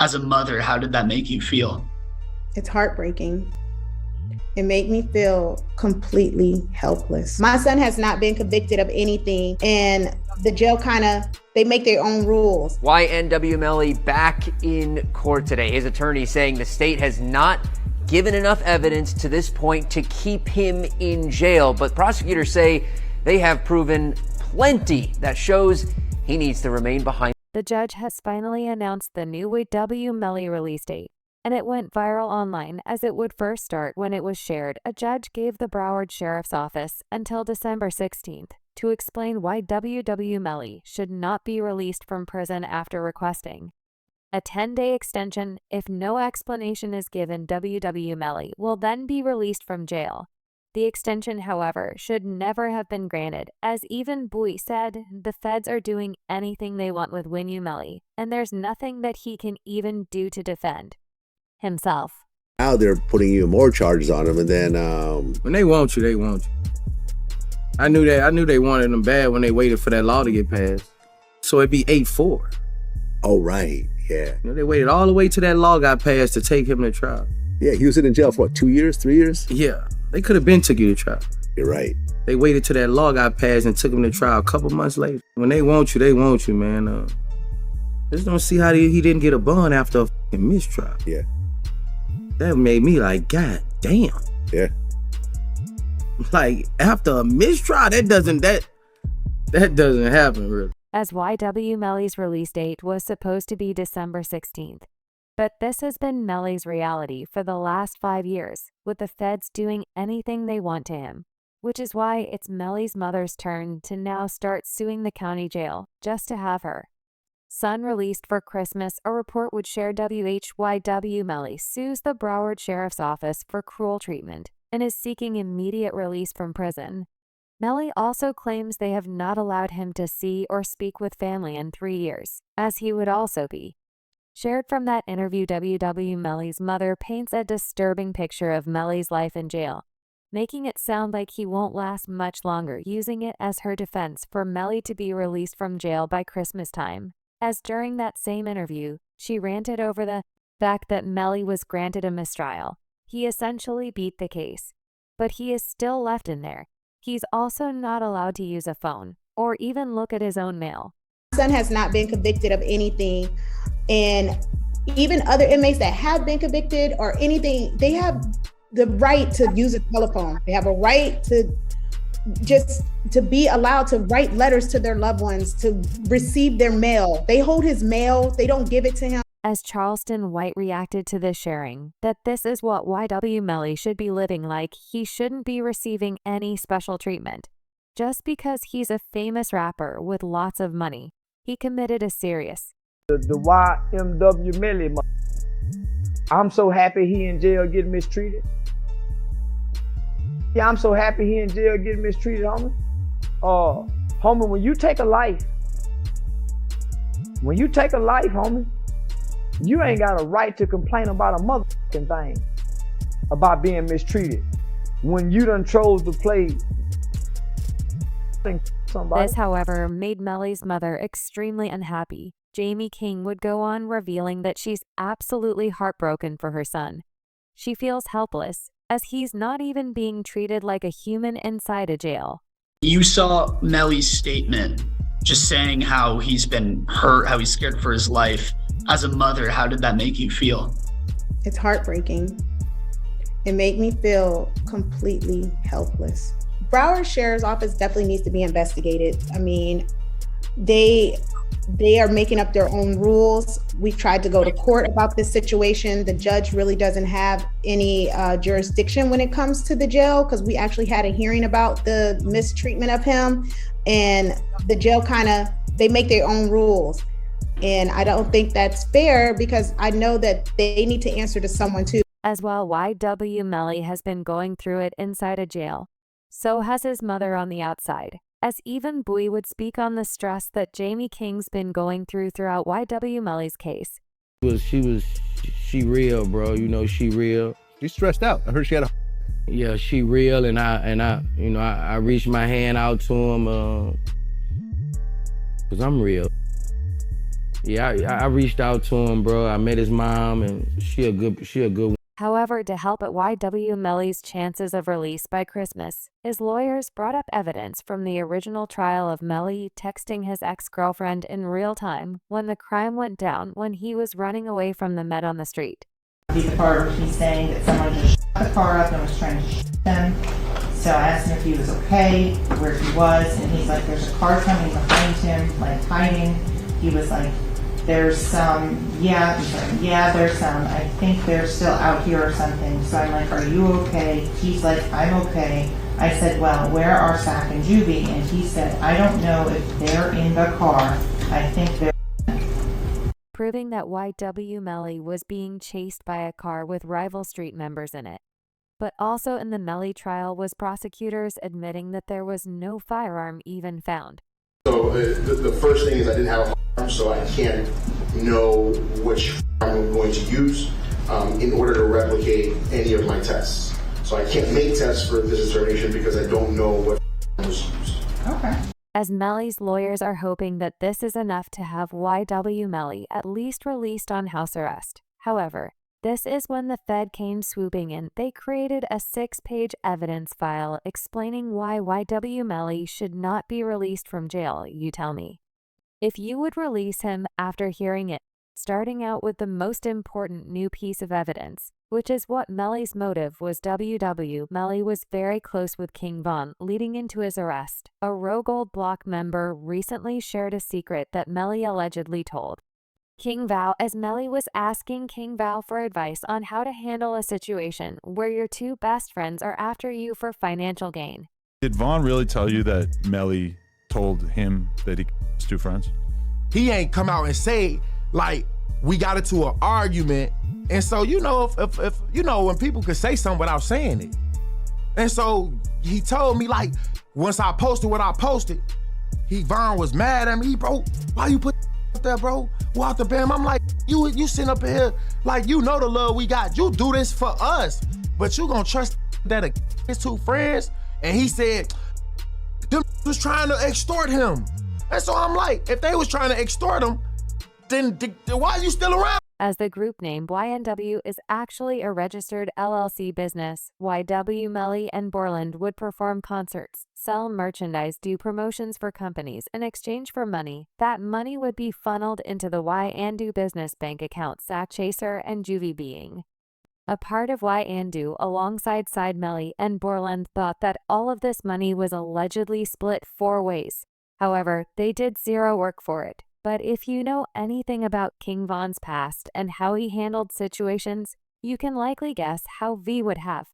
As a mother, how did that make you feel? It's heartbreaking. It made me feel completely helpless. My son has not been convicted of anything, and the jail they make their own rules. YNW Melly back in court today. His attorney saying the state has not given enough evidence to this point to keep him in jail, but prosecutors say they have proven plenty that shows he needs to remain behind. The judge has finally announced the new YNW Melly release date, and it went viral online as it would first start when it was shared. A judge gave the Broward Sheriff's Office until December 16th to explain why YNW Melly should not be released from prison after requesting a 10-day extension. If no explanation is given, YNW Melly will then be released from jail. The extension, however, should never have been granted, as even Bowie said the feds are doing anything they want with YNW Melly, and there's nothing that he can even do to defend himself. Now they're putting even more charges on him, and then when they want you, they want you. I knew they wanted him bad when they waited for that law to get passed. So it'd be 8-4. Oh right, yeah. They waited all the way till that law got passed to take him to trial. Yeah, he was in jail for what, 2 years, 3 years? Yeah, they could have been took you to trial. You're right. They waited till that law got passed and took him to trial a couple months later. When they want you, man. Just don't see how he didn't get a bond after a fucking mistrial. Yeah. That made me like, God damn. Yeah. Like, after a mistrial, that doesn't happen, really. As YNW Melly's release date was supposed to be December 16th. But this has been Melly's reality for the last 5 years, with the feds doing anything they want to him, which is why it's Melly's mother's turn to now start suing the county jail just to have her son released for Christmas. A report would share YNW Melly sues the Broward Sheriff's Office for cruel treatment and is seeking immediate release from prison. Melly also claims they have not allowed him to see or speak with family in 3 years, as he would also be. Shared from that interview, YNW Melly's mother paints a disturbing picture of Melly's life in jail, making it sound like he won't last much longer, using it as her defense for Melly to be released from jail by Christmas time. As during that same interview, she ranted over the fact that Melly was granted a mistrial. He essentially beat the case, but he is still left in there. He's also not allowed to use a phone or even look at his own mail. My son has not been convicted of anything, and even other inmates that have been convicted or anything, they have the right to use a telephone. They have a right to be allowed to write letters to their loved ones, to receive their mail. They hold his mail, they don't give it to him. As Charleston White reacted to this sharing, that this is what YNW Melly should be living like, he shouldn't be receiving any special treatment. Just because he's a famous rapper with lots of money, he committed a serious. The YNW Melly, I'm so happy he in jail getting mistreated. Yeah, I'm so happy he in jail getting mistreated, homie. Homie, when you take a life, homie, you ain't got a right to complain about a motherfucking thing about being mistreated when you done chose to play somebody. This, however, made Melly's mother extremely unhappy. Jamie King would go on revealing that she's absolutely heartbroken for her son. She feels helpless, as he's not even being treated like a human inside a jail. You saw Melly's statement just saying how he's been hurt, how he's scared for his life. As a mother, how did that make you feel? It's heartbreaking. It made me feel completely helpless. Broward Sheriff's Office definitely needs to be investigated. I mean, they are making up their own rules. We've tried to go to court about this situation. The judge really doesn't have any jurisdiction when it comes to the jail, because we actually had a hearing about the mistreatment of him, and the jail they make their own rules. And I don't think that's fair, because I know that they need to answer to someone too. As well, YNW Melly has been going through it inside a jail. So has his mother on the outside. As even Bowie would speak on the stress that Jamie King's been going throughout YNW Melly's case. She real, bro. You know, she real. She's stressed out. I heard she had a... Yeah, she real, and I reached my hand out to him, cause I'm real. Yeah, I reached out to him, bro. I met his mom, and she a good one. However, to help at YNW Melly's chances of release by Christmas, his lawyers brought up evidence from the original trial of Melly texting his ex-girlfriend in real time when the crime went down when he was running away from the Met on the street. The part where he's saying that someone just shut the car up and was trying to shoot them. So I asked him if he was okay, where he was, and he's like, there's a car coming behind him, like hiding. He was like, there's some, there's some. I think they're still out here or something. So I'm like, are you okay? He's like, I'm okay. I said, well, where are Sack and Juvie? And he said, I don't know if they're in the car. I think they're... Proving that YNW Melly was being chased by a car with rival street members in it. But also in the Melly trial was prosecutors admitting that there was no firearm even found. So the first thing is I didn't have a firearm, so I can't know which firearm I'm going to use in order to replicate any of my tests. So I can't make tests for this determination because I don't know what firearm was used. Okay. As Melly's lawyers are hoping that this is enough to have YNW Melly at least released on house arrest. However, this is when the Fed came swooping in. They created a 6-page evidence file explaining why YNW Melly should not be released from jail, you tell me. If you would release him after hearing it, starting out with the most important new piece of evidence, which is what Melly's motive was. Melly was very close with King Von leading into his arrest. A Rogue Old Block member recently shared a secret that Melly allegedly told King Val as Melly was asking King Val for advice on how to handle a situation where your two best friends are after you for financial gain. Did Vaughn really tell you that Melly told him that he was two friends? He ain't come out and say, like, we got into an argument. And so, you know, if you know, when people can say something without saying it. And so he told me, like, once I posted what I posted, Vaughn was mad at me. Bro, why you put up there, bro? Walk the bam. I'm like, you sitting up here, like, you know the love we got. You do this for us, but you gonna trust that his two friends? And he said, them was trying to extort him. And so I'm like, if they was trying to extort him, then why are you still around? As the group name, YNW is actually a registered LLC business. YNW Melly and Borland would perform concerts, sell merchandise, do promotions for companies in exchange for money. That money would be funneled into the YNW business bank account Sack Chaser and Juvie being a part of YNW alongside Side Melly and Borland thought that all of this money was allegedly split 4 ways. However, they did zero work for it. But if you know anything about King Von's past and how he handled situations, you can likely guess how V would have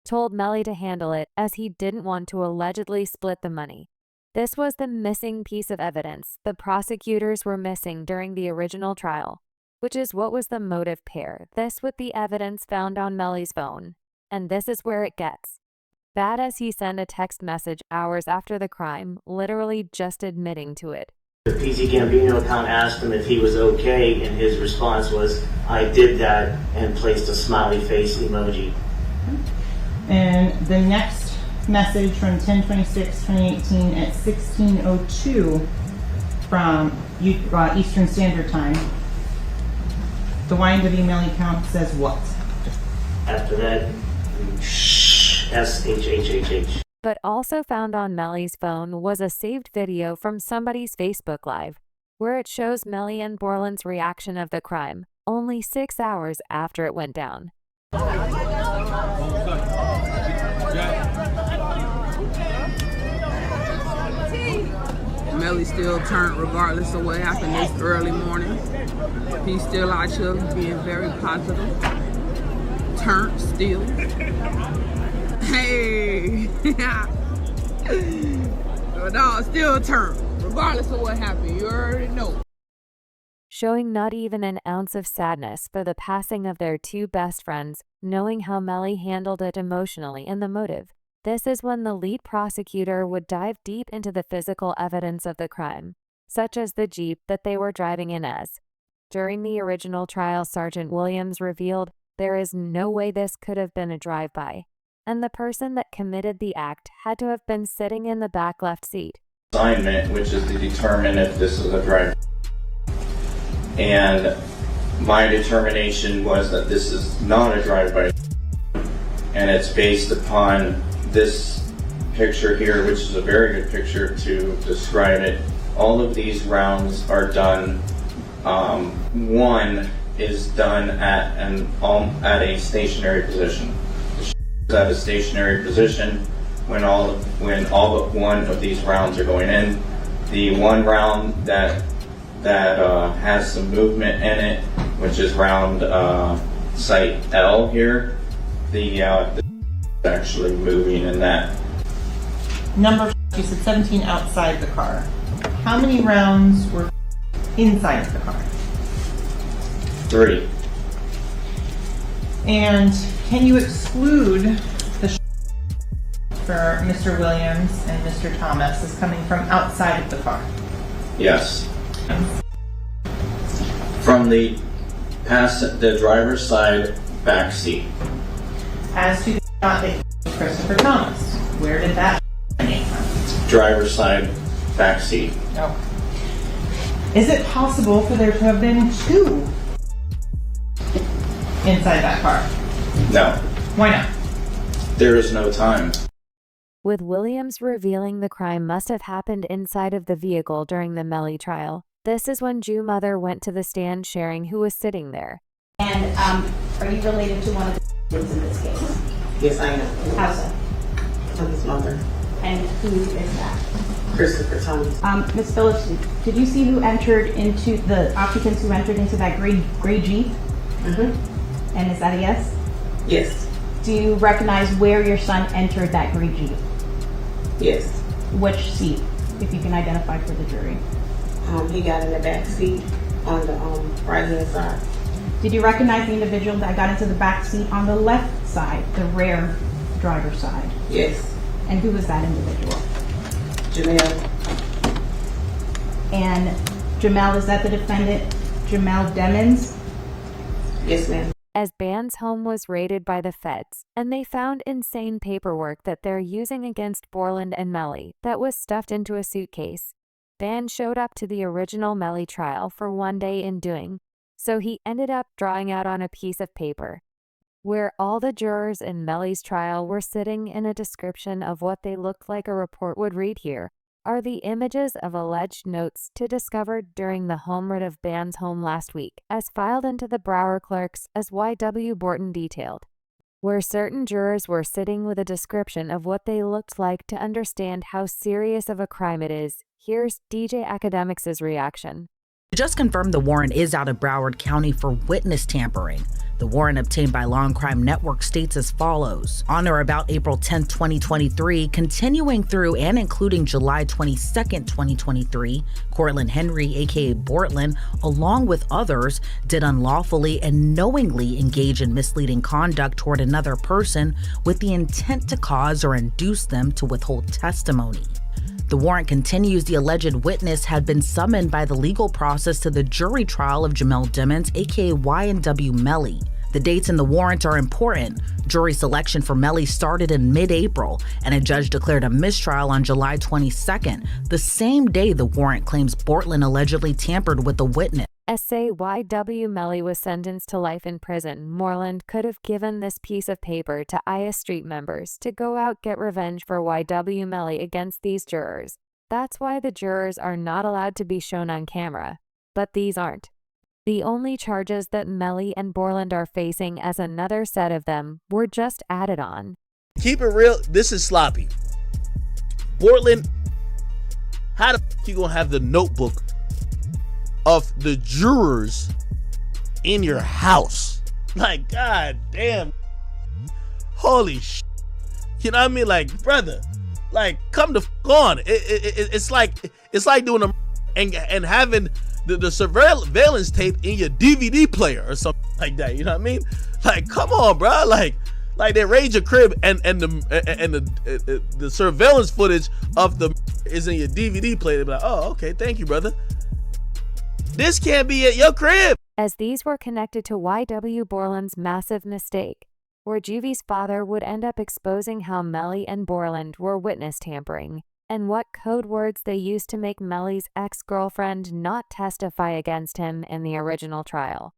told Melly to handle it, as he didn't want to allegedly split the money. This was the missing piece of evidence the prosecutors were missing during the original trial, which is what was the motive pair. This with the evidence found on Melly's phone. And this is where it gets bad, as he sent a text message hours after the crime, literally just admitting to it. The PC Gambino account asked him if he was okay, and his response was, I did that, and placed a smiley face emoji. And the next message from 10/26/2018 at 16:02 from Eastern Standard Time. The YNW Melly account says what? After that, SHHHH. But also found on Melly's phone was a saved video from somebody's Facebook Live, where it shows Melly and Borland's reaction of the crime, only 6 hours after it went down. Melly still turned regardless of what happened this early morning. He's still out here being very positive. Turned still. Hey! No, still turned, regardless of what happened. You already know. Showing not even an ounce of sadness for the passing of their two best friends, knowing how Melly handled it emotionally and the motive. This is when the lead prosecutor would dive deep into the physical evidence of the crime, such as the Jeep that they were driving in as. During the original trial, Sergeant Williams revealed there is no way this could have been a drive-by, and the person that committed the act had to have been sitting in the back left seat. Assignment, which is to determine if this is a drive. And my determination was that this is not a drive-by, and it's based upon this picture here, which is a very good picture to describe it. All of these rounds are done. One is done at a stationary position. The at a stationary position when all but one of these rounds are going in. The one round that has some movement in it, which is round site L here, the actually moving in that. Number, you said 17 outside the car. How many rounds were inside the car? 3. And can you exclude the for Mr. Williams and Mr. Thomas as coming from outside of the car? Yes. From the driver's side back seat. As to the shot that Christopher Thomas, where did that come from? Driver's side back seat. No. Is it possible for there to have been 2 inside that car? No. Why not? There is no time. With Williams revealing the crime must have happened inside of the vehicle during the Melly trial, this is when Jew Mother went to the stand sharing who was sitting there. And are you related to one of the victims in this case? Yes, I am. How so? I'm his mother. And who is that? Christopher Thomas. Ms. Phillips, did you see who entered into the occupants who entered into that gray Jeep? Mm-hmm. And is that a yes? Yes. Do you recognize where your son entered that gray Jeep? Yes. Which seat, if you can identify for the jury? He got in the back seat on the right hand side. Did you recognize the individual that got into the back seat on the left side, the rear driver's side? Yes. And who was that individual? Jamel. And Jamel, is that the defendant, Jamel Demons? Yes, ma'am. As Band's home was raided by the feds, and they found insane paperwork that they're using against Borland and Melly that was stuffed into a suitcase. Band showed up to the original Melly trial for one day in doing, so he ended up drawing out on a piece of paper, where all the jurors in Melly's trial were sitting in a description of what they looked like a report would read here, are the images of alleged notes to discovered during the home raid of Band's home last week, as filed into the Broward clerks as YW Borton detailed, where certain jurors were sitting with a description of what they looked like to understand how serious of a crime it is. Here's DJ Academics' reaction. Just confirmed the warrant is out of Broward County for witness tampering. The warrant obtained by Law and Crime Network states as follows. On or about April 10, 2023, continuing through and including July 22, 2023, Cortland Henry, aka Bortland, along with others, did unlawfully and knowingly engage in misleading conduct toward another person with the intent to cause or induce them to withhold testimony. The warrant continues the alleged witness had been summoned by the legal process to the jury trial of Jamel Demons, aka YNW Melly. The dates in the warrant are important. Jury selection for Melly started in mid-April, and a judge declared a mistrial on July 22nd, the same day the warrant claims Bortland allegedly tampered with the witness. Say YW Melly was sentenced to life in prison. Moreland could have given this piece of paper to Aya Street members to go out get revenge for YW Melly against these jurors. That's why the jurors are not allowed to be shown on camera. But these aren't. The only charges that Melly and Borland are facing, as another set of them, were just added on. Keep it real, this is sloppy. Borland, how the f you gonna have the notebook of the jurors in your house? Like, god damn. Holy sh. You know what I mean? Like, brother, like, come the f on. It's like doing a and having the surveillance tape in your DVD player or something like that. You know what I mean? Like, come on, bro. Like they raid your crib and the surveillance footage of the is in your DVD player. They be like, oh, okay, thank you, brother. This can't be at your crib. As these were connected to YW Borland's massive mistake, where Juvie's father would end up exposing how Melly and Borland were witness tampering. and what code words they used to make Melly's ex-girlfriend not testify against him in the original trial.